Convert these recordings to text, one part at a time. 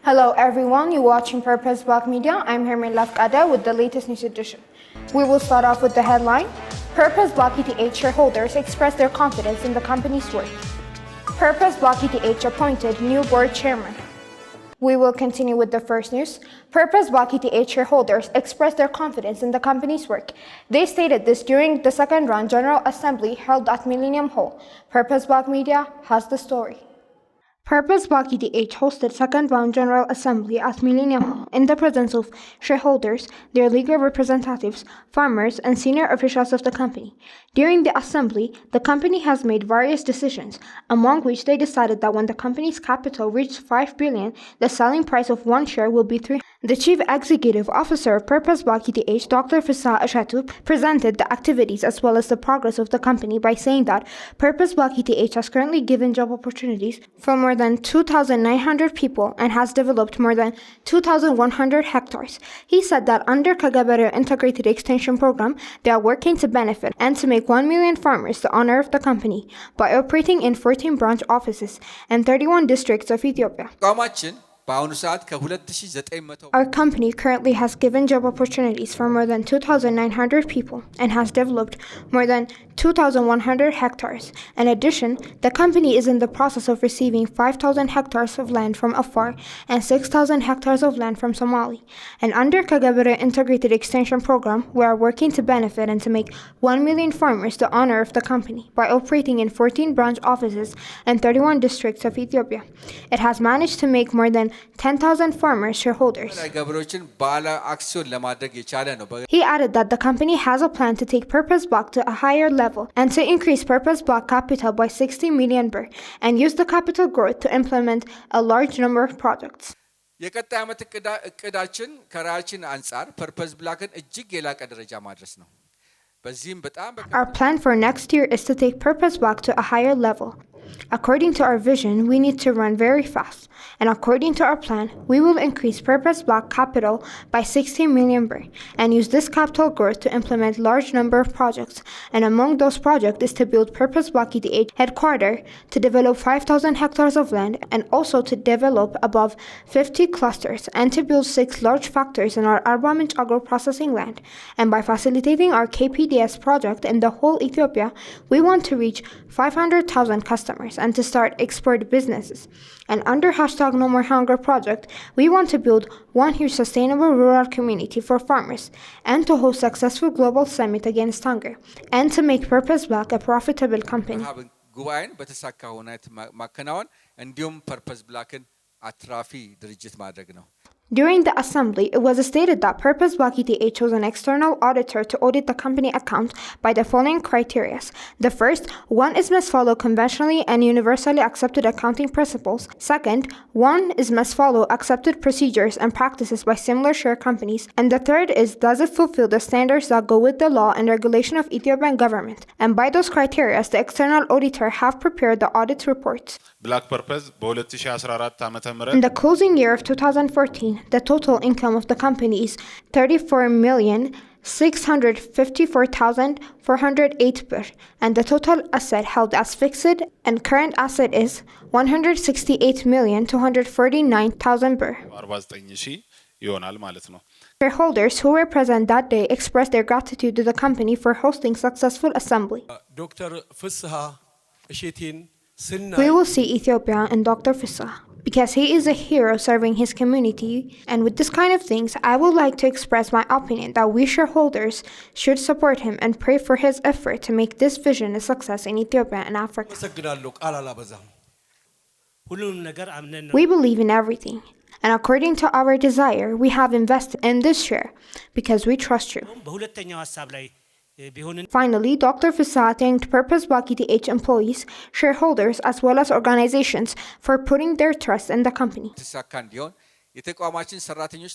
Hello everyone, you're watching Purposeblack Media. I'm Herman Lafkada with the latest news edition. We will start off with the headline. Purposeblack ETH shareholders express their confidence in the company's work. Purposeblack ETH appointed new board chairman. We will continue with the first news. Purposeblack ETH shareholders expressed their confidence in the company's work. They stated this during the second round General Assembly held at Millennium Hall. Purposeblack Media has the story. Purposeblack ETH hosted second round General Assembly at Millennium Hall in the presence of shareholders, their legal representatives, farmers, and senior officials of the company. During the assembly, the company has made various decisions, among which they decided that when the company's capital reached 5 billion, the selling price of one share will be 3. The Chief Executive Officer of Purposeblack ETH, Dr. Fissa Ashatu, presented the activities as well as the progress of the company by saying that Purposeblack ETH has currently given job opportunities for more than 2,900 people and has developed more than 2,100 hectares. He said that under Kagabere Integrated Extension Program, they are working to benefit and to make 1 million farmers the owner of the company by operating in 14 branch offices and 31 districts of Ethiopia. Our company currently has given job opportunities for more than 2,900 people and has developed more than 2,100 hectares. In addition, the company is in the process of receiving 5,000 hectares of land from Afar and 6,000 hectares of land from Somali. And under Kagabere Integrated Extension Program, we are working to benefit and to make 1 million farmers the owner of the company by operating in 14 branch offices and 31 districts of Ethiopia. It has managed to make more than 10,000 farmers shareholders. He added that the company has a plan to take Purposeblack to a higher level and to increase Purposeblack capital by 60 million birr and use the capital growth to implement a large number of projects. Our plan for next year is to take Purposeblack to a higher level. According to our vision, we need to run very fast, and according to our plan, we will increase Purposeblack capital by 60 million birr and use this capital growth to implement large number of projects, and among those projects is to build Purposeblack ETH headquarters, to develop 5,000 hectares of land, and also to develop above 50 clusters, and to build 6 large factories in our Arba Minch agro-processing land. And by facilitating our KPDS project in the whole Ethiopia, we want to reach 500,000 customers and to start export businesses. And under hashtag No More Hunger project, we want to build one huge sustainable rural community for farmers and to host successful global summit against hunger and to make Purposeblack a profitable company. During the assembly, it was stated that Purposeblack ETH chose an external auditor to audit the company account by the following criteria. The first, one is must follow conventionally and universally accepted accounting principles. Second, one is must follow accepted procedures and practices by similar share companies. And the third is, does it fulfill the standards that go with the law and regulation of Ethiopian government? And by those criteria, the external auditor have prepared the audit report. Black Purpose In the closing year of 2014, the total income of the company is 34,654,408 birr, and the total asset held as fixed and current asset is 168,249,000 birr. Shareholders who were present that day expressed their gratitude to the company for hosting successful assembly. We will see Ethiopia and Dr. Fissa because he is a hero serving his community, and with this kind of things, I would like to express my opinion that we shareholders should support him and pray for his effort to make this vision a success in Ethiopia and Africa. We believe in everything, and according to our desire, we have invested in this share because we trust you. Finally, Dr. Fissa thanked Purposeblack ETH employees, shareholders, as well as organizations for putting their trust in the company.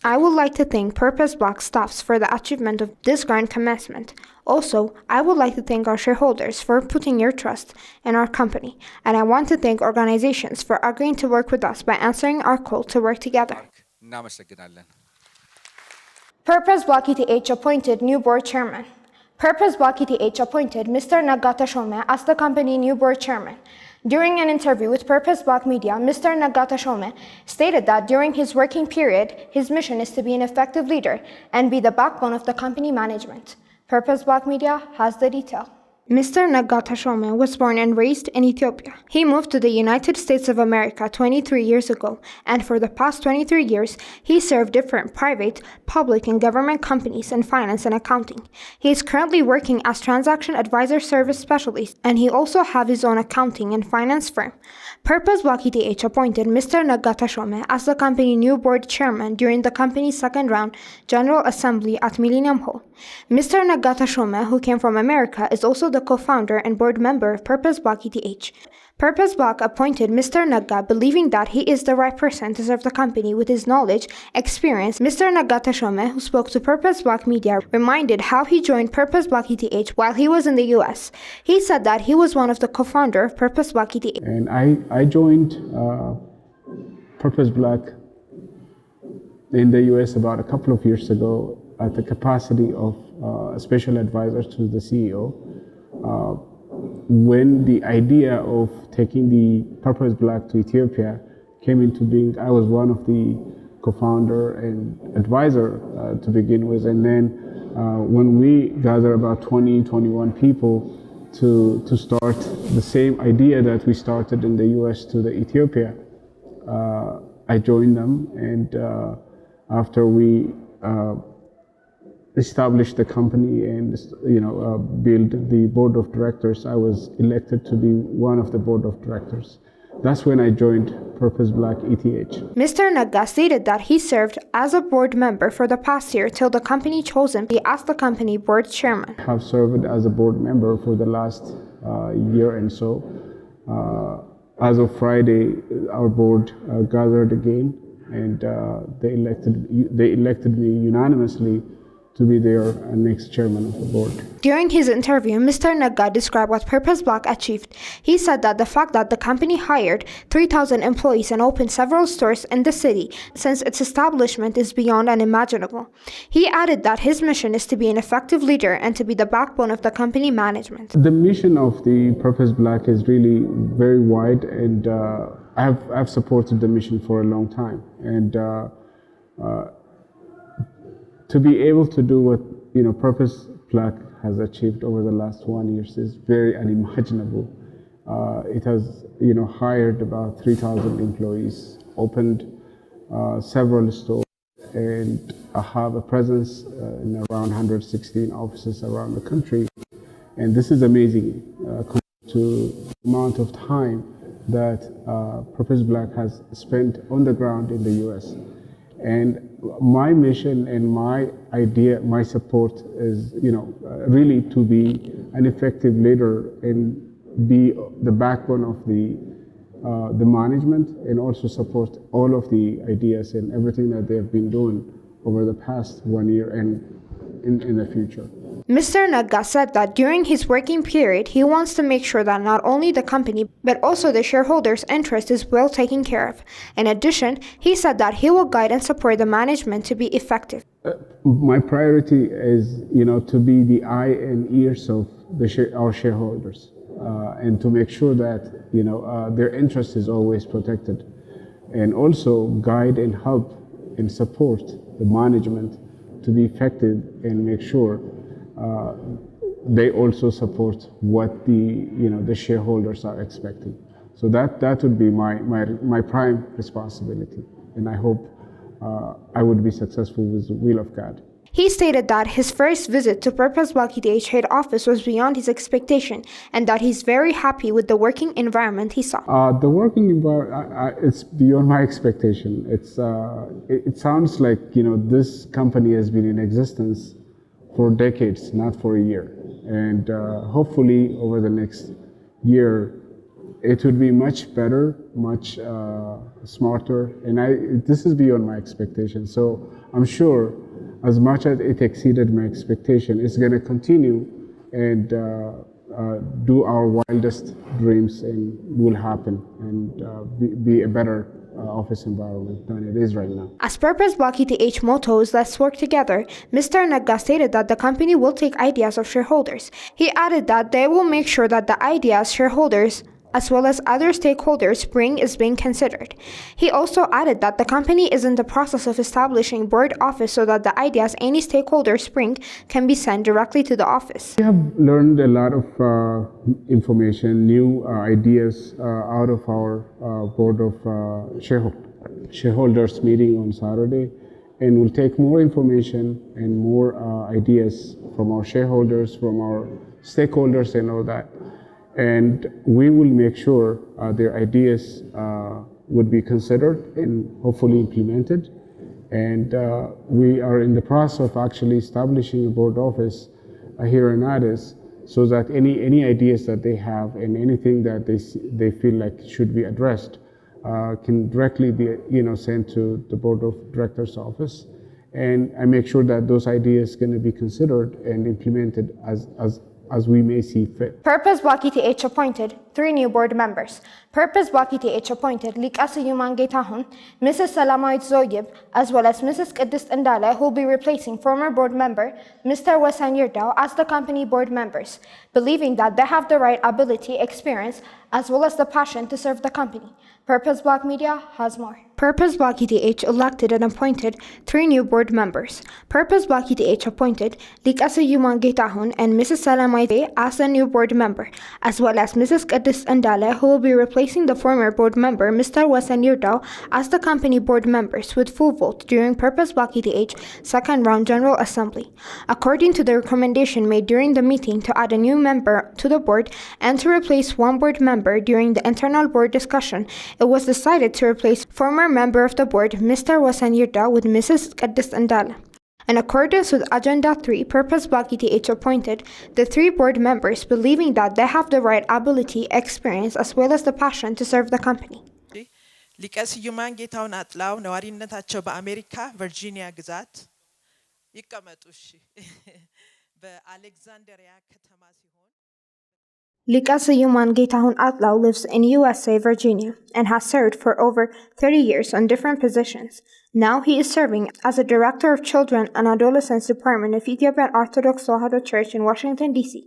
I would like to thank Purposeblack staffs for the achievement of this grand commencement. Also, I would like to thank our shareholders for putting your trust in our company, and I want to thank organizations for agreeing to work with us by answering our call to work together. Purposeblack ETH appointed new board chairman. Purposeblack ETH appointed Mr. Nagata Shome as the company new board chairman. During an interview with Purposeblack Media, Mr. Nagata Shome stated that during his working period, his mission is to be an effective leader and be the backbone of the company management. Purposeblack Media has the detail. Mr. Nagata Shome was born and raised in Ethiopia. He moved to the United States of America 23 years ago, and for the past 23 years, he served different private, public, and government companies in finance and accounting. He is currently working as Transaction Advisor Service Specialist, and he also has his own accounting and finance firm. Purposeblack ETH appointed Mr. Nagata Shome as the company new board chairman during the company's second round General Assembly at Millennium Hall. Mr. Nagata Shome, who came from America, is also the co-founder and board member of Purposeblack ETH. Purposeblack appointed Mr. Naga believing that he is the right person to serve the company with his knowledge, experience. Mr. Nagata Shome, who spoke to Purposeblack Media, reminded how he joined Purposeblack ETH while he was in the US. He said that he was one of the co-founders of Purposeblack ETH. And I joined Purposeblack in the US about a couple of years ago at the capacity of a special advisor to the CEO. When the idea of taking the Purposeblack to Ethiopia came into being, I was one of the co-founder and advisor to begin with. And then when we gathered about 21 people to start the same idea that we started in the US to the Ethiopia, I joined them. And after we established the company and build the board of directors, I was elected to be one of the board of directors. That's when I joined Purposeblack ETH. Mr. Naga stated that he served as a board member for the past year till the company chose him as the company board chairman. I have served as a board member for the last year and so. As of Friday, our board gathered again, and they elected me unanimously to be their next chairman of the board. During his interview, Mr. Naga described what Purposeblack achieved. He said that the fact that the company hired 3,000 employees and opened several stores in the city since its establishment is beyond unimaginable. He added that his mission is to be an effective leader and to be the backbone of the company management. The mission of the Purposeblack is really very wide, and I've supported the mission for a long time. And to be able to do what Purposeblack has achieved over the last 1 year is very unimaginable. It has hired about 3,000 employees, opened several stores, and have a presence in around 116 offices around the country. And this is amazing compared to the amount of time that Purposeblack has spent on the ground in the US. And my mission and my idea, my support is, really to be an effective leader and be the backbone of the management, and also support all of the ideas and everything that they have been doing over the past 1 year and in the future. Mr. Naga said that during his working period, he wants to make sure that not only the company, but also the shareholders' interest is well taken care of. In addition, he said that he will guide and support the management to be effective. My priority is, to be the eye and ears of our shareholders, and to make sure that, their interest is always protected, and also guide and help and support the management to be effective and make sure they also support what the shareholders are expecting. So that would be my prime responsibility, and I hope I would be successful with the will of God. He stated that his first visit to Purposeblack ETH head office was beyond his expectation, and that he's very happy with the working environment he saw. The working environment, it's beyond my expectation. It sounds like this company has been in existence for decades, not for a year. And hopefully over the next year, it would be much better, much smarter. And this is beyond my expectation. So I'm sure as much as it exceeded my expectation, it's going to continue and do our wildest dreams, and will happen and be a better office environment than it is right now. As Purposeblack ETH motto is "Let's work together," Mr. Naga stated that the company will take ideas of shareholders. He added that they will make sure that the ideas shareholders as well as other stakeholders bring is being considered. He also added that the company is in the process of establishing board office so that the ideas any stakeholders bring can be sent directly to the office. We have learned a lot of information, new ideas out of our board of shareholders meeting on Saturday, and we'll take more information and more ideas from our shareholders, from our stakeholders and all that. And we will make sure their ideas would be considered and hopefully implemented. And we are in the process of actually establishing a board office here in Addis, so that any ideas that they have and anything that they feel like should be addressed can directly be sent to the board of directors office, and I make sure that those ideas going to be considered and implemented as we may see fit. Purposeblack ETH appointed 3 new board members. Purposeblack ETH appointed Likas Yuman Getahun, Mrs. Salamait Zoyib, as well as Mrs. Qidist Ndale, who will be replacing former board member Mr. Wasan Yerdao as the company board members, believing that they have the right ability, experience, as well as the passion to serve the company. Purposeblack Media has more. Purposeblack ETH elected and appointed 3 new board members. Purposeblack ETH appointed Likas Yuman Getahun and Mrs. Salamait as a new board member, as well as Mrs. Qidist Ndale, who will be replacing the former board member Mr. Wasan Yerdao as the company board members with full vote during Purposeblack ETH second round General Assembly. According to the recommendation made during the meeting to add a new member to the board and to replace one board member during the internal board discussion, it was decided to replace former member of the board Mr. Wasan Yerdao with Mrs. Qidist Ndale. In accordance with Agenda 3, Purposeblack ETH appointed the 3 board members, believing that they have the right ability, experience, as well as the passion to serve the company. ሊቀስ ዩማን ጌታውን አጥላው ነዋሪነታቸው በአሜሪካ ቨርጂኒያ ግዛት ይቀመጡ በአሌክዛንድሪያ ከተማ ሲሆን Likas Yuman Getahun Atlaw lives in USA, Virginia, and has served for over 30 years on different positions. Now he is serving as a Director of Children and Adolescents Department of Ethiopian Orthodox Tewahedo Church in Washington, D.C.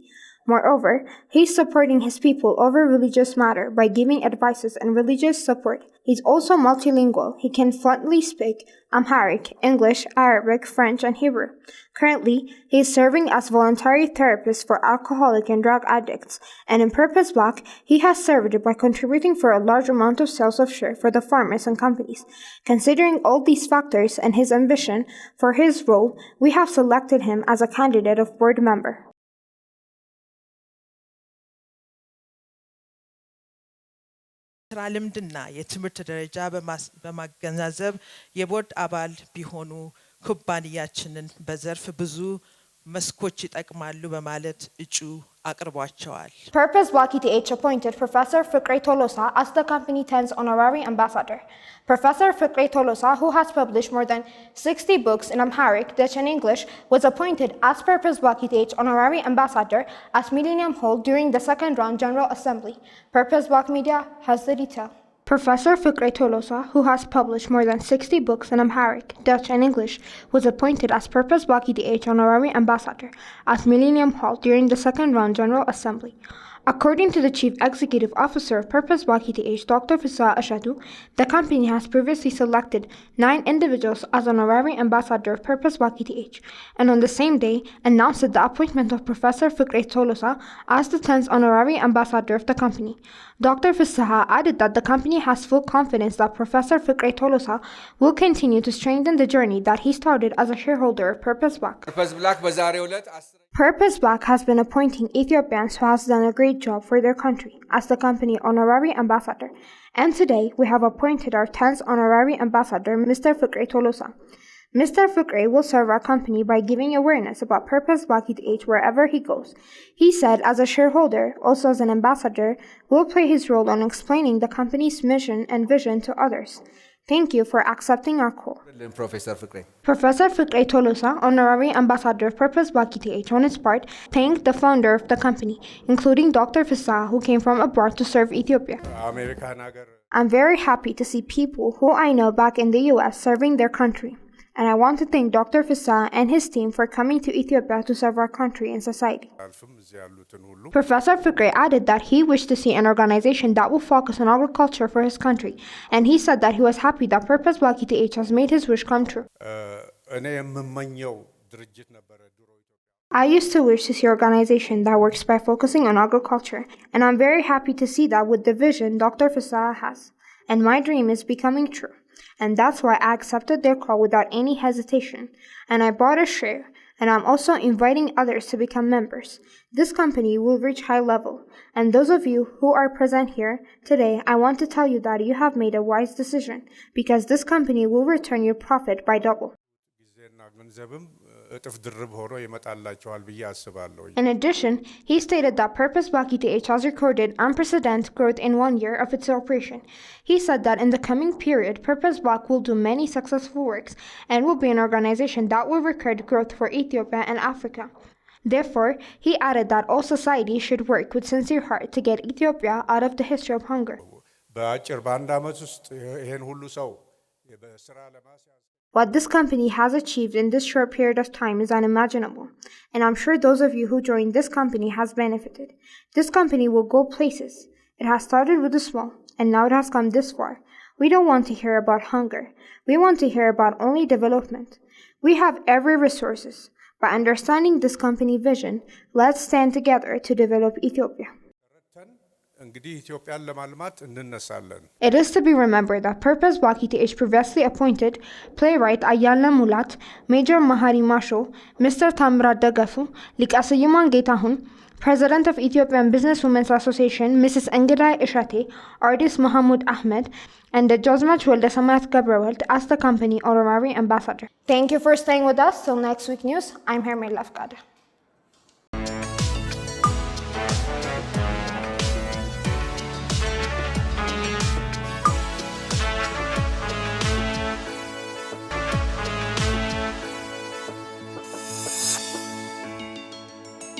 Moreover, he is supporting his people over religious matter by giving advices and religious support. He's also multilingual. He can fluently speak Amharic, English, Arabic, French, and Hebrew. Currently, he is serving as voluntary therapist for alcoholic and drug addicts, and in Purposeblack, he has served by contributing for a large amount of sales of share for the farmers and companies. Considering all these factors and his ambition for his role, we have selected him as a candidate of board member. ስራ ልምድና የትምህርት ደረጃ በማገናዘብ የቦርድ አባል ቢሆኑ ኩባንያችንን በዘርፍ ብዙ መስኮች ይጠቅማሉ በማለት እጩ አቅርቧቸዋል። Purposeblack ETH appointed Professor Fikre Tolosa as the company 10th honorary ambassador. Professor Fikre Tolosa, who has published more than 60 books in Amharic, Dutch, and English, was appointed as Purposeblack ETH honorary ambassador at Millennium Hall during the second round General Assembly. Purposeblack Media has the detail. Professor Fikre Tolosa, who has published more than 60 books in Amharic, Dutch, and English, was appointed as Purposeblack ETH honorary ambassador at Millennium Hall during the second round General Assembly. According to the Chief Executive Officer of Purposeblack ETH, Dr. Fissa Ashadu, the company has previously selected 9 individuals as honorary ambassador of Purposeblack ETH, and on the same day announced the appointment of Professor Fikre Tolosa as the 10th honorary ambassador of the company. Dr. Fissa added that the company has full confidence that Professor Fikre Tolosa will continue to strengthen the journey that he started as a shareholder of Purposeblack. Purposeblack has been appointing Ethiopians who has done a great job for their country as the company honorary ambassador, and today we have appointed our 10th honorary ambassador, Mr. Fikre Tolosa. Mr. Fikre will serve our company by giving awareness about Purposeblack ETH wherever he goes. He said as a shareholder, also as an ambassador, will play his role on explaining the company's mission and vision to others. Thank you for accepting our call. Professor Fikre Tolosa, honorary ambassador of Purposeblack ETH, on his part, thanked the founder of the company, including Dr. Fissa, who came from abroad to serve Ethiopia. I'm very happy to see people who I know back in the US serving their country. And I want to thank Dr. Fissa and his team for coming to Ethiopia to serve our country and society. Professor Fikri added that he wished to see an organization that will focus on agriculture for his country, and he said that he was happy that Purposeblack ETH has made his wish come true. I used to wish to see an organization that works by focusing on agriculture, and I'm very happy to see that with the vision Dr. Fissa has. And my dream is becoming true. And that's why I accepted their call without any hesitation. And I bought a share, and I'm also inviting others to become members. This company will reach high level. And those of you who are present here today, I want to tell you that you have made a wise decision, because this company will return your profit by double. In addition, he stated that Purposeblack ETH has recorded unprecedented growth in 1 year of its operation. He said that in the coming period, Purposeblack will do many successful works and will be an organization that will record growth for Ethiopia and Africa. Therefore, he added that all society should work with sincere heart to get Ethiopia out of the history of hunger. What this company has achieved in this short period of time is unimaginable, and I'm sure those of you who joined this company has benefited. This company will go places. It has started with the small, and now it has come this far. We don't want to hear about hunger. We want to hear about only development. We have every resources. By understanding this company vision, let's stand together to develop Ethiopia. It is to be remembered that Purposeblack ETH previously appointed playwright Ayala Mulat, Major Mahari Masho, Mr. Tamrat Dagafu, Likasayuman Getahun, President of Ethiopian Business Women's Association, Mrs. Engedai Ishate, artist Mohammed Ahmed, and the Judgment Weldesamat Gabriel as the company honorary ambassador. Thank you for staying with us. Till next week news, I'm Hermel Lafkada.